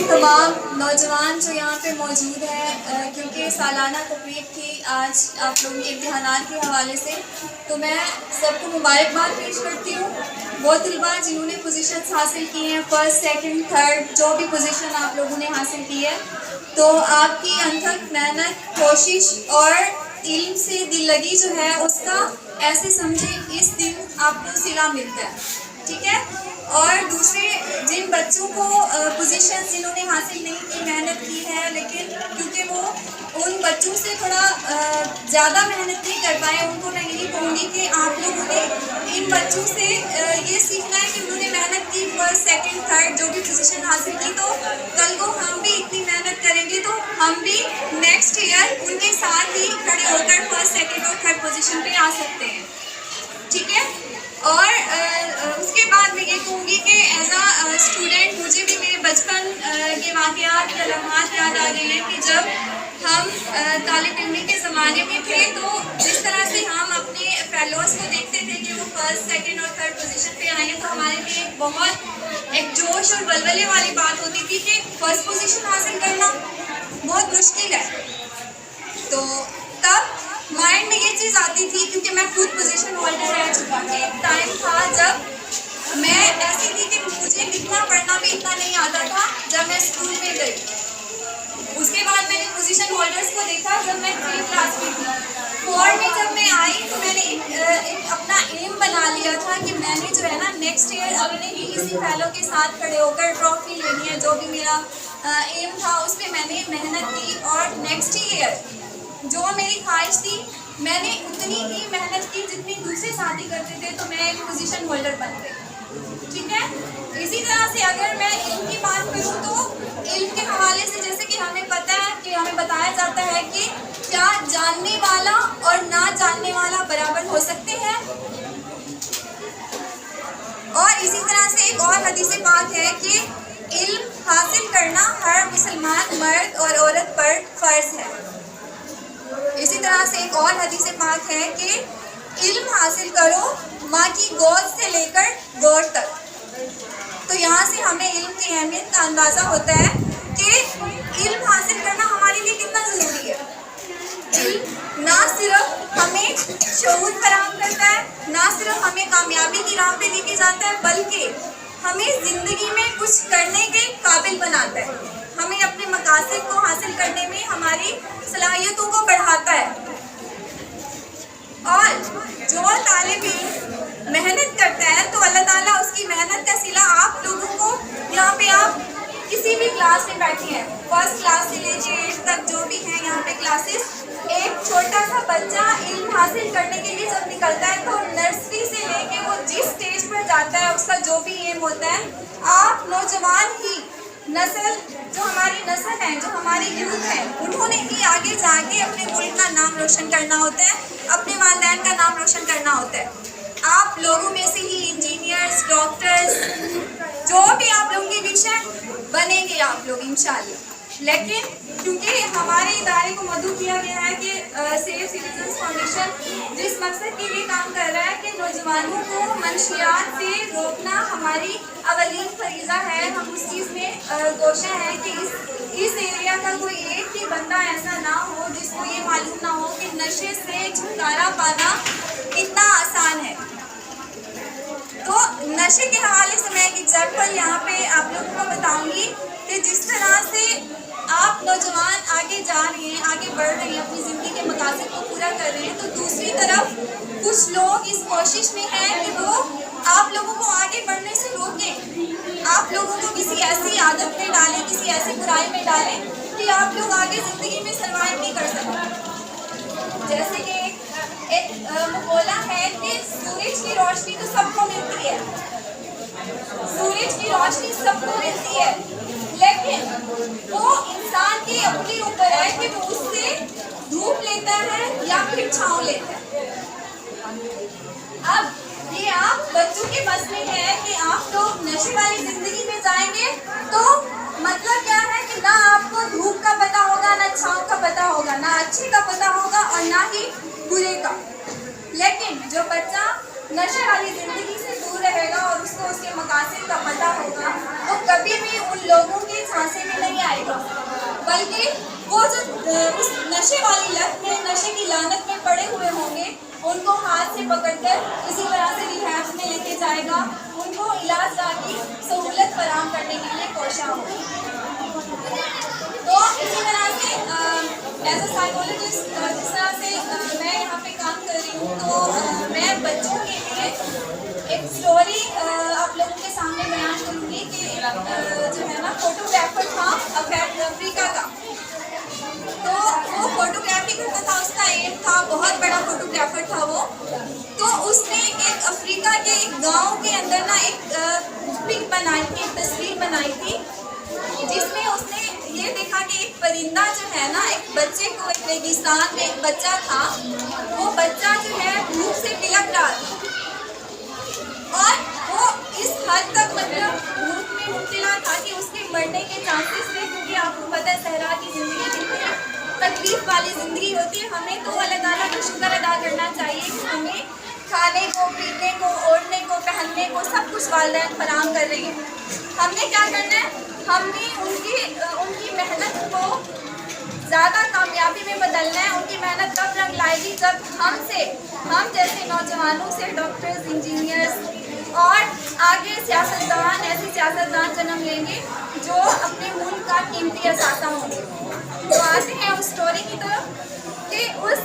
तमाम नौजवान जो यहाँ पे मौजूद हैं, क्योंकि सालाना तकरीब थी आज आप लोगों के इम्तिहानात के हवाले से, तो मैं सबको मुबारकबाद पेश करती हूँ। वो तलबा जिन्होंने पोजीशंस हासिल की हैं, फर्स्ट सेकंड थर्ड, जो भी पोजीशन आप लोगों ने हासिल की है, तो आपकी अनथक मेहनत, कोशिश और इल्म से दिल लगी जो है उसका ऐसे समझे इस दिन आपको सिला मिलता है, ठीक है। और दूसरे जिन बच्चों को पोजीशन जिन्होंने हासिल नहीं की, मेहनत की है, लेकिन क्योंकि वो उन बच्चों से थोड़ा ज़्यादा मेहनत नहीं कर पाए, उनको मैं यही कहूँगी कि आप लोगों ने इन बच्चों से ये सीखना है कि उन्होंने मेहनत की, फर्स्ट सेकंड थर्ड जो भी पोजीशन हासिल की, तो कल को हम भी इतनी मेहनत करेंगे तो हम भी नेक्स्ट ईयर उनके साथ ही खड़े होकर फर्स्ट सेकंड और थर्ड पोजीशन पे आ सकते हैं, ठीक है। और उसके बाद मैं ये कहूँगी कि एज आ स्टूडेंट मुझे भी मेरे बचपन के वाक़यात या लम्हात याद आ रहे हैं कि जब हम तालिब इल्मी के ज़माने में थे, तो जिस तरह से हम अपने फेलोज़ को देखते थे कि वो फर्स्ट सेकंड और थर्ड पोजीशन पे आए हैं, तो हमारे लिए एक जोश और वलवले वाली बात होती थी कि फर्स्ट पोजीशन हासिल करना बहुत मुश्किल है। तो तब माइंड में ये चीज़ आती थी, क्योंकि मैं खुद पोजीशन होल्डर रह चुका थी। एक टाइम था जब मैं ऐसी थी कि मुझे लिखना पढ़ना भी इतना नहीं आता था जब मैं स्कूल में गई। उसके बाद मैंने पोजीशन होल्डर्स को देखा जब मैं 3 क्लास में थी। 4 में जब मैं आई तो मैंने एक अपना एम बना लिया था कि मैंने जो है ना नेक्स्ट ईयर अपने ही इसी फैलो के साथ खड़े होकर ट्रॉफी लेनी है। जो भी मेरा एम था उस पर मैंने मेहनत की और नेक्स्ट ईयर जो मेरी ख्वाहिश थी मैंने उतनी ही मेहनत की जितनी दूसरे साथी करते थे, तो मैं एक पोजीशन होल्डर बन गई, ठीक है। इसी तरह से अगर मैं इल्म की बात करूँ तो इल्म के हवाले से जैसे कि हमें पता है कि हमें बताया जाता है कि क्या जानने वाला और ना जानने वाला बराबर हो सकते हैं। और इसी तरह से एक और हदीस पाक है कि इल्म हासिल करना हर मुसलमान मर्द और औरत पर फ़र्ज है। इसी तरह से एक और हदीस पाक है कि इल्म हासिल करो माँ की गोद से लेकर गोद तक। तो यहाँ से हमें इल्म की अहमियत का अंदाज़ा होता है कि इल्म हासिल करना हमारे लिए कितना ज़रूरी है। इल्म ना सिर्फ हमें शऊर फराहम करता है, ना सिर्फ हमें कामयाबी की राह पे लेके जाता है, बल्कि हमें ज़िंदगी में कुछ करने के काबिल बनाता है। हमें अपने मकासद को हासिल करने में हमारी सलाहियतों को बढ़ाता है। और जो तालिब इल्म मेहनत करता है तो अल्लाह ताला उसकी मेहनत का सिला आप लोगों को, यहाँ पे आप किसी भी क्लास में बैठे हैं, फर्स्ट क्लास से लेके 8 तक जो भी हैं यहाँ पे क्लासेस, एक छोटा सा बच्चा इल्म हासिल करने के लिए जब निकलता है तो नर्सरी से लेके वो जिस स्टेज पर जाता है उसका जो भी एम होता है, आप नौजवान ही नस्ल जो हमारी नस्ल है, जो हमारी यूथ है, उन्होंने ही आगे जाके अपने मुल्क का नाम रोशन करना होता है, अपने वालिदैन का नाम रोशन करना होता है। आप लोगों में से ही इंजीनियर्स, डॉक्टर्स, जो भी आप लोगों की विश है बनेंगे आप लोग इंशाल्लाह। लेकिन क्योंकि हमारे इदारे को मदऊ किया गया है कि सेफ सिटीजन्स फाउंडेशन जिस मकसद के लिए काम कर रहा है कि नौजवानों को मंशियात से रोकना हमारी अवलीन फरीज़ा है। हम उस चीज़ में कोशिश है कि इस एरिया का कोई एक भी बंदा ऐसा ना हो जिसको ये मालूम ना हो कि नशे से छुटकारा पाना कितना आसान है। तो नशे के हवाले से मैं एक एग्जाम्पल यहाँ पे आप लोगों को बताऊँगी कि जिस तरह से आप नौजवान आगे जा रहे हैं, आगे बढ़ रहे हैं, अपनी ज़िंदगी के मकासद को पूरा कर रहे हैं, तो दूसरी तरफ कुछ लोग इस कोशिश में हैं कि वो आप लोगों को आगे बढ़ने से रोकें, आप लोगों को किसी ऐसी आदत में डालें, किसी ऐसी बुराई में डालें कि आप लोग आगे ज़िंदगी में सर्वाइव नहीं कर सकते। जैसे कि एक मक़ौला है कि सूरज की रोशनी तो सबको मिलती है, सूरज की रोशनी सबको मिलती है, लेकिन वो इंसान के अपने ऊपर है कि वो उससे धूप लेता है या फिर छांव लेता है। अब ये आप बच्चों के बस में है कि आप लोग नशे वाली जिंदगी में जाएंगे तो मतलब क्या है कि ना आपको धूप का पता होगा, ना छांव का पता होगा, ना अच्छे का पता होगा और ना ही बुरे का। लेकिन जो बच्चा नशे वाली ज़िंदगी से दूर रहेगा और उसको उसके मकासद का पता होगा, वो कभी भी उन लोगों के झांसे में उस नशे वाली लत में, नशे की लानत में पड़े हुए होंगे, उनको हाथ से पकड़कर किसी तरह से रिहैब में लेके जाएगा, उनको इलाज की सहूलत फराहम करने के लिए कोशिश होगी। तो इसी तरह से एज अ साइकोलॉजिस्ट जिस तरह से मैं यहाँ पे काम कर रही हूँ, तो मैं बच्चों के लिए एक स्टोरी आप लोगों के सामने बयान करूँगी कि जो है ना फोटोग्राफर था अफ्रीका का। तो वो फोटोग्राफी करता था, उसका एम था, बहुत बड़ा फोटोग्राफर था वो। तो उसने एक अफ्रीका के एक गांव के अंदर ना एक पिक बनाई थी, एक तस्वीर बनाई थी, जिसमें उसने ये देखा कि एक परिंदा जो है ना, एक बच्चे को, एक रेगिस्तान में एक बच्चा था, वो बच्चा जो है भूख से बिलख रहा था और वो इस हद तक मतलब भूख में मुब्तला था कि उसके मरने के चांसेस थे, क्योंकि आपको पता है सहरा की ज़िंदगी कितनी तकलीफ वाली ज़िंदगी होती है। हमें तो अल्लाह ताला का शुक्र अदा करना चाहिए कि हमें खाने को, पीने को, ओढ़ने को, पहनने को सब कुछ वालिदैन फराहम कर रही है। हमने क्या करना है, हमने उनकी मेहनत को ज़्यादा कामयाबी में बदलना है। उनकी मेहनत तब रंग लाएगी जब हम जैसे नौजवानों से डॉक्टर्स, इंजीनियर्स और आगे सियासतदान, ऐसे सियासतदान जन्म लेंगे जो अपने मुल्क का कीमती असासा होंगे। तो आते हैं उस स्टोरी की तरफ कि उस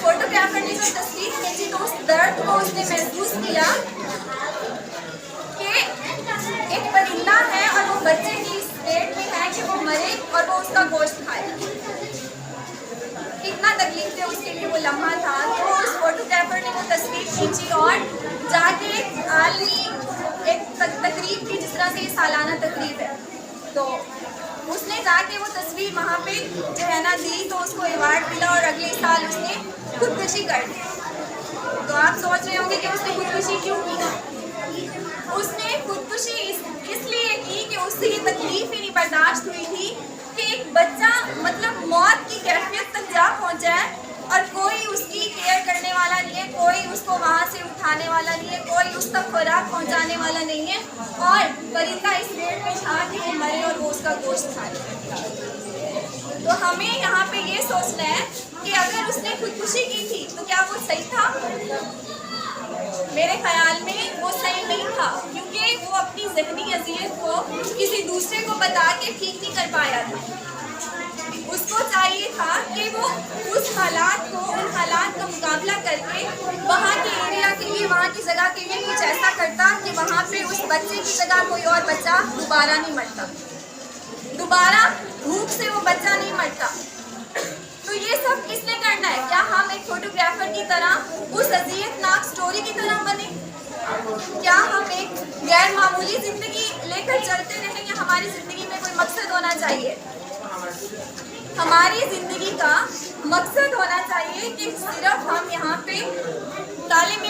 फोटोग्राफर ने जो तस्वीर खींची, तो उस दर्द को उसने महसूस किया कि एक परिंदा है और वो बच्चे की स्टेट में है कि वो मरे और वो उसका गोश्त खाए। कितना तकलीफ थे उसके लिए वो लम्हा था। तो उस फोटोग्राफर ने वो तस्वीर खींची और जाके एक आलमी एक तकरीब थी, जिस तरह से ये सालाना तकरीब है, तो उसने जाके वो तस्वीर वहाँ पे जो है ना दी, तो उसको अवार्ड मिला और अगले साल उसने खुदकुशी कर दी। तो आप सोच रहे होंगे कि उसने खुदकुशी क्यों की? उसने खुदकुशी इसलिए की कि उससे ये तकलीफ ही नहीं बर्दाश्त हुई थी कि एक बच्चा मतलब मौत की कैफियत तक जा पहुँचा है और कोई उसकी केयर करने वाला नहीं है, कोई उसको वहाँ से उठाने वाला नहीं है, कोई उस तक खुराक पहुँचाने वाला नहीं है, और परिंदा इस रेट में था कि वो मरे और वो उसका गोश्त खाए। तो हमें यहाँ पे ये सोचना है कि अगर उसने खुदकुशी की थी तो क्या वो सही था? मेरे ख्याल में वो सही नहीं था, क्योंकि वो अपनी ज़हनी अज़ियत को किसी दूसरे को बता के ठीक नहीं कर पाया था। उसको चाहिए था कि वो उस हालात को, उन हालात का मुकाबला करके वहाँ के एरिया के लिए, वहाँ की जगह के लिए कुछ ऐसा करता कि वहाँ पे उस बच्चे की जगह कोई और बच्चा दोबारा नहीं मरता, दोबारा भूख से वो बच्चा नहीं मरता। तो ये सब किसने करना है? क्या हम एक फोटोग्राफर की तरह उस अज़ियतनाक स्टोरी की तरह बने? क्या हम एक गैर मामूली ज़िंदगी लेकर चलते रहें, या हमारी ज़िंदगी में कोई मकसद होना चाहिए? हमारी ज़िंदगी का मकसद होना चाहिए कि सिर्फ हम यहाँ पे तालिम